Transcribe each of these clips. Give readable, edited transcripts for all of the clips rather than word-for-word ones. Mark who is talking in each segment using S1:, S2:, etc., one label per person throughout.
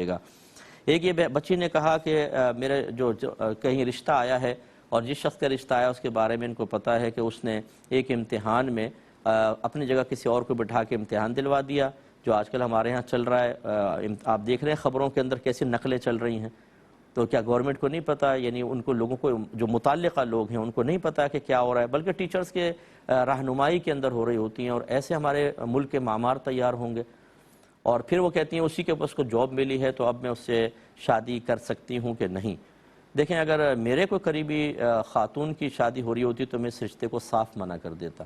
S1: گا۔ ایک یہ بچی نے کہا کہ میرے جو کہیں رشتہ آیا ہے اور جس شخص کا رشتہ آیا اس کے بارے میں ان کو پتہ ہے کہ اس نے ایک امتحان میں اپنی جگہ کسی اور کو بٹھا کے امتحان دلوا دیا، جو آج کل ہمارے ہاں چل رہا ہے۔ آپ دیکھ رہے ہیں خبروں کے اندر کیسی نقلیں چل رہی ہیں، تو کیا گورنمنٹ کو نہیں پتہ، یعنی ان کو لوگوں کو جو متعلقہ لوگ ہیں ان کو نہیں پتہ کہ کیا ہو رہا ہے، بلکہ ٹیچرز کے رہنمائی کے اندر ہو رہی ہوتی ہیں، اور ایسے ہمارے ملک کے معمار تیار ہوں گے۔ اور پھر وہ کہتی ہیں اسی کے پاس کو جاب ملی ہے تو اب میں اس سے شادی کر سکتی ہوں کہ نہیں۔ دیکھیں، اگر میرے کوئی قریبی خاتون کی شادی ہو رہی ہوتی تو میں اس رشتے کو صاف منع کر دیتا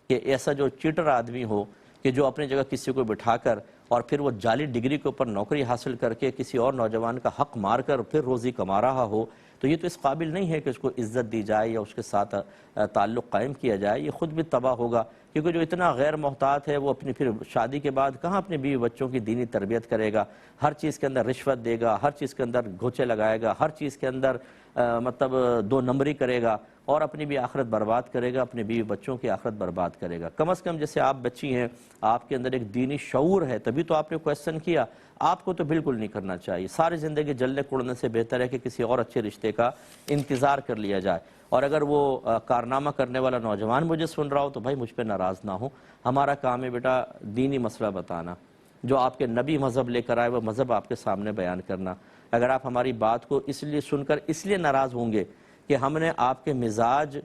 S1: کہ ایسا جو چیٹر آدمی ہو کہ جو اپنی جگہ کسی کو بٹھا کر اور پھر وہ جعلی ڈگری کے اوپر نوکری حاصل کر کے کسی اور نوجوان کا حق مار کر پھر روزی کما رہا ہو، تو یہ تو اس قابل نہیں ہے کہ اس کو عزت دی جائے یا اس کے ساتھ تعلق قائم کیا جائے۔ یہ خود بھی تباہ ہوگا، کیونکہ جو اتنا غیر محتاط ہے وہ اپنی پھر شادی کے بعد کہاں اپنی بیوی بچوں کی دینی تربیت کرے گا، ہر چیز کے اندر رشوت دے گا، ہر چیز کے اندر گھوچے لگائے گا، ہر چیز کے اندر مطلب دو نمبری کرے گا اور اپنی بھی آخرت برباد کرے گا، اپنی بیوی بچوں کی آخرت برباد کرے گا۔ کم از کم جیسے آپ بچی ہیں، آپ کے اندر ایک دینی شعور ہے، تبھی تو آپ نے کویسچن کیا۔ آپ کو تو بالکل نہیں کرنا چاہیے۔ ساری زندگی جلنے کوڑنے سے بہتر ہے کہ کسی اور اچھے رشتے کا انتظار کر لیا جائے۔ اور اگر وہ کارنامہ کرنے والا نوجوان مجھے سن رہا ہو تو بھائی مجھ پہ ناراض نہ ہو، ہمارا کام ہے بیٹا دینی مسئلہ بتانا، جو آپ کے نبی مذہب لے کر آئے وہ مذہب آپ کے سامنے بیان کرنا۔ اگر آپ ہماری بات کو اس لیے سن کر اس لیے ناراض ہوں گے کہ ہم نے آپ کے مزاج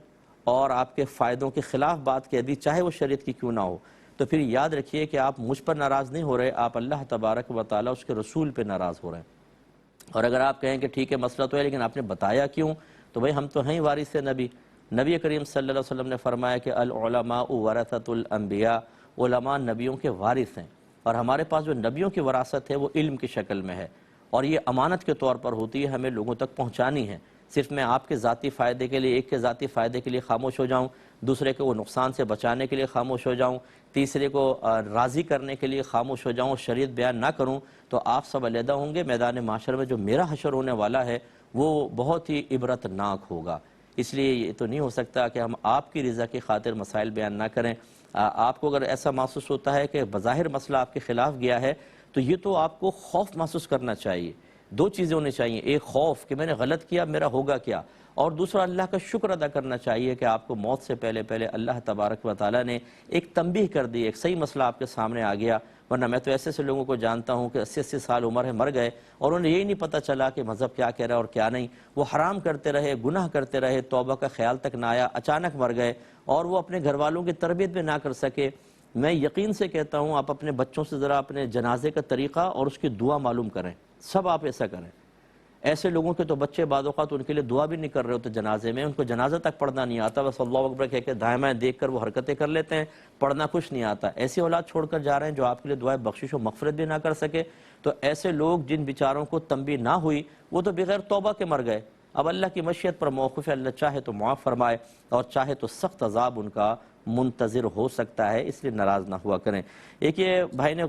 S1: اور آپ کے فائدوں کے خلاف بات کہہ دی، چاہے وہ شریعت کی کیوں نہ ہو، تو پھر یاد رکھیے کہ آپ مجھ پر ناراض نہیں ہو رہے، آپ اللہ تبارک و تعالیٰ اس کے رسول پہ ناراض ہو رہے ہیں۔ اور اگر آپ کہیں کہ ٹھیک ہے مسئلہ تو ہے لیکن آپ نے بتایا کیوں، تو بھئی ہم تو ہیں وارث نبی۔ نبی کریم صلی اللہ علیہ وسلم نے فرمایا کہ العلماء ورثۃ الانبیاء، علماء نبیوں کے وارث ہیں، اور ہمارے پاس جو نبیوں کی وراثت ہے وہ علم کی شکل میں ہے، اور یہ امانت کے طور پر ہوتی ہے، ہمیں لوگوں تک پہنچانی ہے۔ صرف میں آپ کے ذاتی فائدے کے لیے، ایک کے ذاتی فائدے کے لیے خاموش ہو جاؤں، دوسرے کو وہ نقصان سے بچانے کے لیے خاموش ہو جاؤں، تیسرے کو راضی کرنے کے لیے خاموش ہو جاؤں، شریعت بیان نہ کروں، تو آپ سب علیحدہ ہوں گے۔ میدان محشر میں جو میرا حشر ہونے والا ہے وہ بہت ہی عبرت ناک ہوگا۔ اس لیے یہ تو نہیں ہو سکتا کہ ہم آپ کی رضا کی خاطر مسائل بیان نہ کریں۔ آپ کو اگر ایسا محسوس ہوتا ہے کہ بظاہر مسئلہ آپ کے خلاف گیا ہے تو یہ تو آپ کو خوف محسوس کرنا چاہیے۔ دو چیزیں ہونی چاہیے، ایک خوف کہ میں نے غلط کیا، میرا ہوگا کیا، اور دوسرا اللہ کا شکر ادا کرنا چاہیے کہ آپ کو موت سے پہلے پہلے اللہ تبارک و تعالیٰ نے ایک تنبیہ کر دی، ایک صحیح مسئلہ آپ کے سامنے آ گیا۔ ورنہ میں تو ایسے لوگوں کو جانتا ہوں کہ 80 سال عمر ہے، مر گئے اور انہیں یہی نہیں پتہ چلا کہ مذہب کیا کہہ رہا ہے اور کیا نہیں۔ وہ حرام کرتے رہے، گناہ کرتے رہے، توبہ کا خیال تک نہ آیا، اچانک مر گئے اور وہ اپنے گھر والوں کی تربیت بھی نہ کر سکے۔ میں یقین سے کہتا ہوں آپ اپنے بچوں سے ذرا اپنے جنازے کا طریقہ اور اس کی دعا معلوم کریں، سب آپ ایسا کریں۔ ایسے لوگوں کے تو بچے بعض اوقات ان کے لیے دعا بھی نہیں کر رہے ہوتے جنازے میں، ان کو جنازہ تک پڑھنا نہیں آتا، بس اللہ اکبر کہہ کے دائیں بائیں دیکھ کر وہ حرکتیں کر لیتے ہیں، پڑھنا کچھ نہیں آتا۔ ایسی اولاد چھوڑ کر جا رہے ہیں جو آپ کے لیے دعائے بخشش و مغفرت بھی نہ کر سکے۔ تو ایسے لوگ جن بیچاروں کو تنبیہ نہ ہوئی وہ تو بغیر توبہ کے مر گئے۔ اب اللہ کی مشیت پر موقف ہے، اللہ چاہے تو معاف فرمائے اور چاہے تو سخت عذاب ان کا منتظر ہو سکتا ہے، اس لیے ناراض نہ ہوا کریں۔ ایک یہ بھائی نے